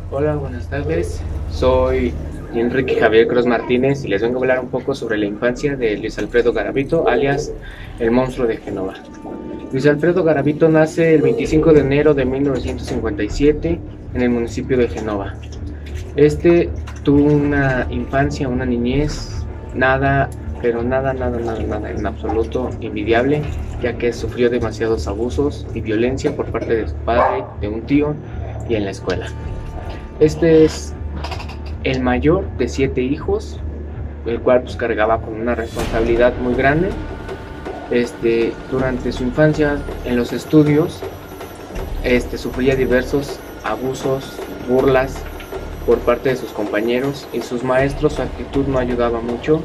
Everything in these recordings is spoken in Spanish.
Hola, buenas tardes. Soy Enrique Javier Cruz Martínez y les vengo a hablar un poco sobre la infancia de Luis Alfredo Garavito, alias el monstruo de Génova. Luis Alfredo Garavito nace el 25 de enero de 1957 en el municipio de Génova. Este tuvo una infancia, una niñez, nada, pero nada en absoluto envidiable, ya que sufrió demasiados abusos y violencia por parte de su padre, de un tío y en la escuela. Este es el mayor de 7 hijos, el cual pues cargaba con una responsabilidad muy grande. Durante su infancia en los estudios, sufría diversos abusos, burlas por parte de sus compañeros y sus maestros. Su actitud no ayudaba mucho,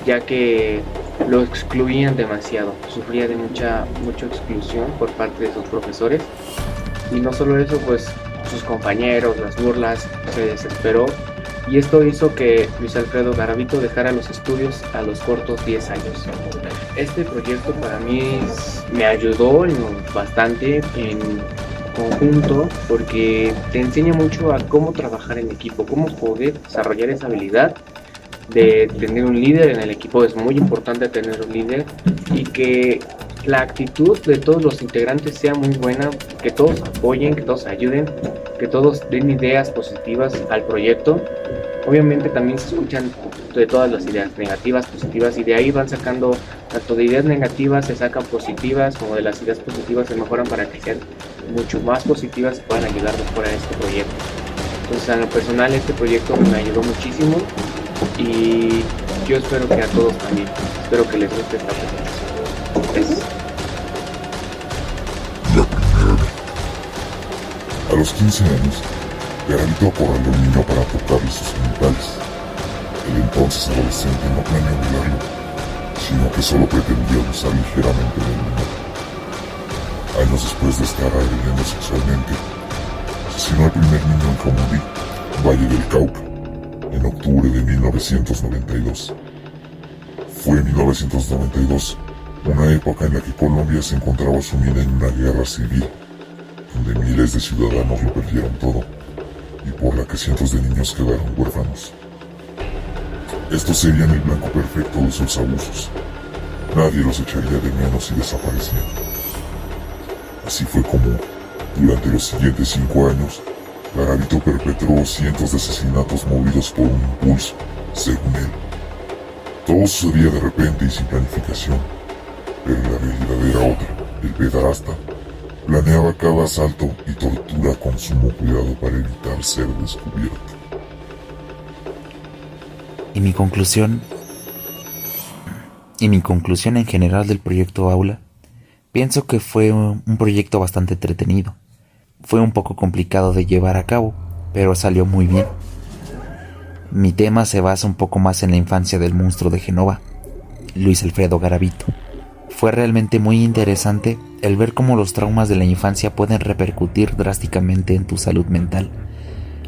ya que lo excluían demasiado. Sufría de mucha exclusión por parte de sus profesores. Y no solo eso, pues sus compañeros, las burlas, se desesperó y esto hizo que Luis Alfredo Garavito dejara los estudios a los cortos 10 años. Este proyecto para mí me ayudó bastante en conjunto porque te enseña mucho a cómo trabajar en equipo, cómo poder desarrollar esa habilidad de tener un líder en el equipo. Es muy importante tener un líder y que la actitud de todos los integrantes sea muy buena, que todos apoyen, que todos ayuden, que todos den ideas positivas al proyecto. Obviamente también se escuchan de todas las ideas negativas, positivas, y de ahí van sacando, tanto de ideas negativas se sacan positivas, como de las ideas positivas se mejoran para que sean mucho más positivas y puedan ayudar mejor a este proyecto. Entonces, a lo personal, este proyecto me ayudó muchísimo y yo espero que a todos también. Espero que les guste esta presentación. Gracias. La primera. A los 15 años, Garavito acorraló a un niño para tocarle sus genitales. El entonces adolescente no planeó violarlo, sino que solo pretendía abusar ligeramente del menor. Años después de estar agrediendo sexualmente, asesinó al primer niño en Jamundí, Valle del Cauca, en octubre de 1992. Fue en 1992, una época en la que Colombia se encontraba sumida en una guerra civil, donde miles de ciudadanos lo perdieron todo, y por la que cientos de niños quedaron huérfanos. Estos serían el blanco perfecto de sus abusos. Nadie los echaría de menos y desaparecían. Así fue como, durante los siguientes 5 años, Garavito perpetró cientos de asesinatos movidos por un impulso, según él. Todo sucedía de repente y sin planificación, pero la realidad era otra. El pederasta planeaba cada asalto y tortura con sumo cuidado para evitar ser descubierto. Y mi conclusión en general del proyecto Aula, pienso que fue un proyecto bastante entretenido. Fue un poco complicado de llevar a cabo, pero salió muy bien. Mi tema se basa un poco más en la infancia del monstruo de Génova, Luis Alfredo Garavito. Fue realmente muy interesante el ver cómo los traumas de la infancia pueden repercutir drásticamente en tu salud mental.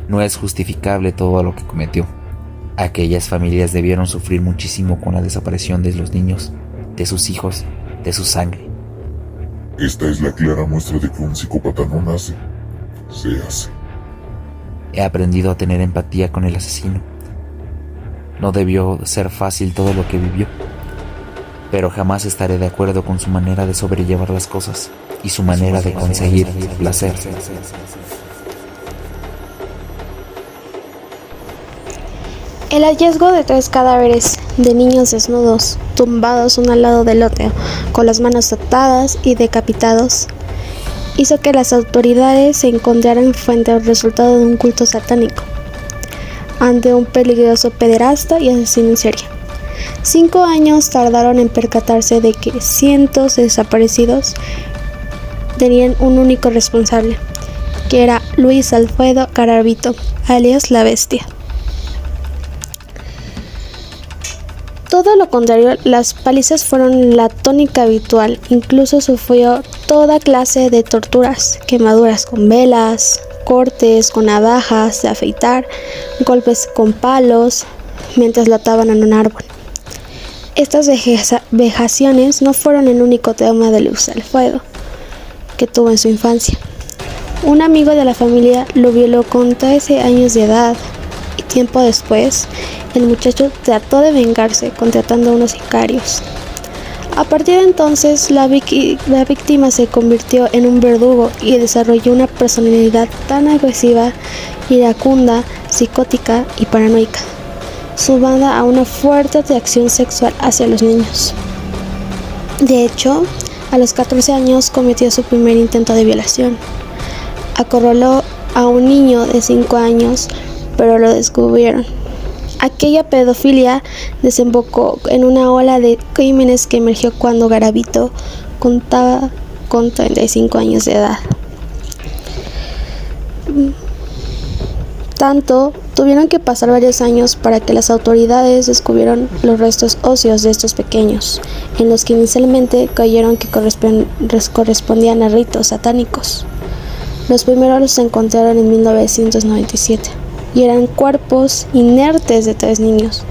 No es justificable todo lo que cometió. Aquellas familias debieron sufrir muchísimo con la desaparición de los niños, de sus hijos, de su sangre. Esta es la clara muestra de que un psicópata no nace, se hace. He aprendido a tener empatía con el asesino. No debió ser fácil todo lo que vivió, pero jamás estaré de acuerdo con su manera de sobrellevar las cosas y su manera de conseguir placer. El hallazgo de 3 cadáveres de niños desnudos, tumbados uno al lado del otro, con las manos atadas y decapitados, hizo que las autoridades se encontraran frente al resultado de un culto satánico, ante un peligroso pederasta y asesino en serie. 5 años tardaron en percatarse de que cientos de desaparecidos tenían un único responsable, que era Luis Alfredo Garavito, alias La Bestia. Todo lo contrario, las palizas fueron la tónica habitual. Incluso sufrió toda clase de torturas, quemaduras con velas, cortes con navajas de afeitar, golpes con palos, mientras lo ataban en un árbol. Estas vejaciones no fueron el único trauma de Luis Alfredo que tuvo en su infancia. Un amigo de la familia lo violó con 13 años de edad y tiempo después, el muchacho trató de vengarse contratando a unos sicarios. A partir de entonces, la víctima se convirtió en un verdugo y desarrolló una personalidad tan agresiva, iracunda, psicótica y paranoica, sumada a una fuerte atracción sexual hacia los niños. De hecho, a los 14 años cometió su primer intento de violación. Acorraló a un niño de 5 años, pero lo descubrieron. Aquella pedofilia desembocó en una ola de crímenes que emergió cuando Garavito contaba con 35 años de edad. Tanto tuvieron que pasar varios años para que las autoridades descubrieran los restos óseos de estos pequeños, en los que inicialmente creyeron que correspondían a ritos satánicos. Los primeros los encontraron en 1997 y eran cuerpos inertes de 3 niños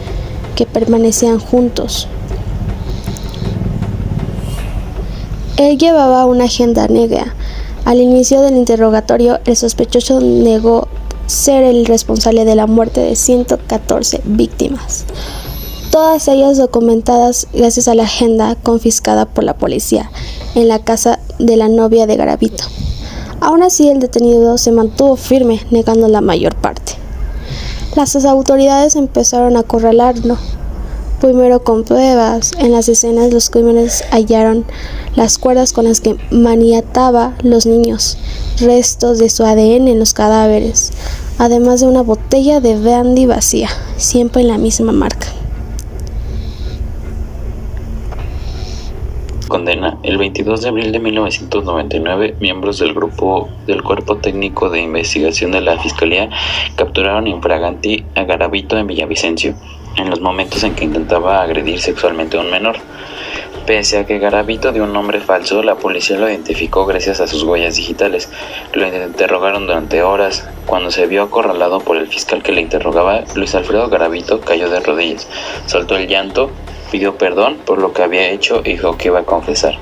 que permanecían juntos. Él llevaba una agenda negra. Al inicio del interrogatorio, el sospechoso negó ser el responsable de la muerte de 114 víctimas, todas ellas documentadas gracias a la agenda confiscada por la policía en la casa de la novia de Garavito. Aún así, el detenido se mantuvo firme, negando la mayor parte. Las autoridades empezaron a acorralarlo, primero con pruebas. En las escenas los crímenes hallaron las cuerdas con las que maniataba los niños, restos de su ADN en los cadáveres, además de una botella de brandy vacía, siempre en la misma marca. Condena. El 22 de abril de 1999, miembros del Cuerpo Técnico de Investigación de la Fiscalía capturaron in flagranti a Garavito en Villavicencio, en los momentos en que intentaba agredir sexualmente a un menor. Pese a que Garavito dio un nombre falso, la policía lo identificó gracias a sus huellas digitales. Lo interrogaron durante horas. Cuando se vio acorralado por el fiscal que le interrogaba, Luis Alfredo Garavito cayó de rodillas, soltó el llanto, pidió perdón por lo que había hecho y dijo que iba a confesar.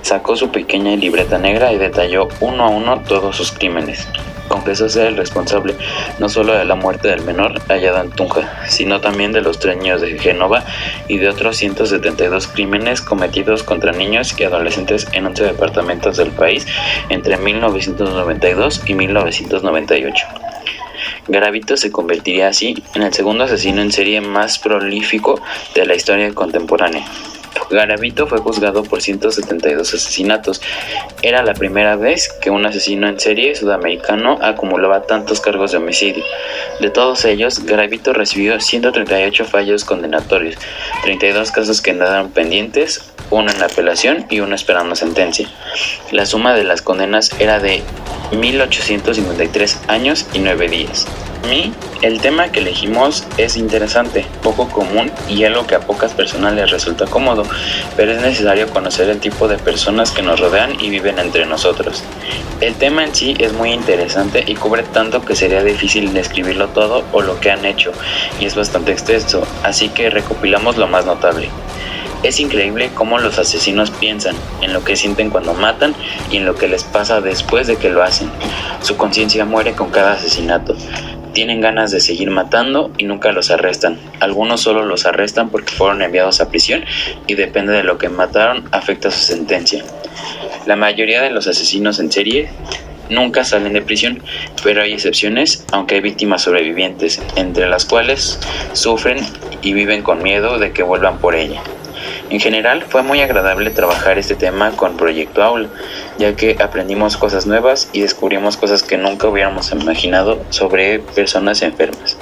Sacó su pequeña libreta negra y detalló uno a uno todos sus crímenes. Confesó ser el responsable no solo de la muerte del menor hallada en Tunja, sino también de los 3 niños de Génova y de otros 172 crímenes cometidos contra niños y adolescentes en 11 departamentos del país entre 1992 y 1998. Garavito se convertiría así en el segundo asesino en serie más prolífico de la historia contemporánea. Garavito fue juzgado por 172 asesinatos. Era la primera vez que un asesino en serie sudamericano acumulaba tantos cargos de homicidio. De todos ellos, Garavito recibió 138 fallos condenatorios, 32 casos que quedaron pendientes, uno en apelación y uno esperando sentencia. La suma de las condenas era de 1.853 años y 9 días. El tema que elegimos es interesante, poco común y algo que a pocas personas les resulta cómodo, pero es necesario conocer el tipo de personas que nos rodean y viven entre nosotros. El tema en sí es muy interesante y cubre tanto que sería difícil describirlo todo o lo que han hecho, y es bastante extenso, así que recopilamos lo más notable. Es increíble cómo los asesinos piensan, en lo que sienten cuando matan y en lo que les pasa después de que lo hacen. Su conciencia muere con cada asesinato. Tienen ganas de seguir matando y nunca los arrestan. Algunos solo los arrestan porque fueron enviados a prisión y depende de lo que mataron afecta su sentencia. La mayoría de los asesinos en serie nunca salen de prisión, pero hay excepciones, aunque hay víctimas sobrevivientes, entre las cuales sufren y viven con miedo de que vuelvan por ella. En general, fue muy agradable trabajar este tema con Proyecto Aula, ya que aprendimos cosas nuevas y descubrimos cosas que nunca hubiéramos imaginado sobre personas enfermas.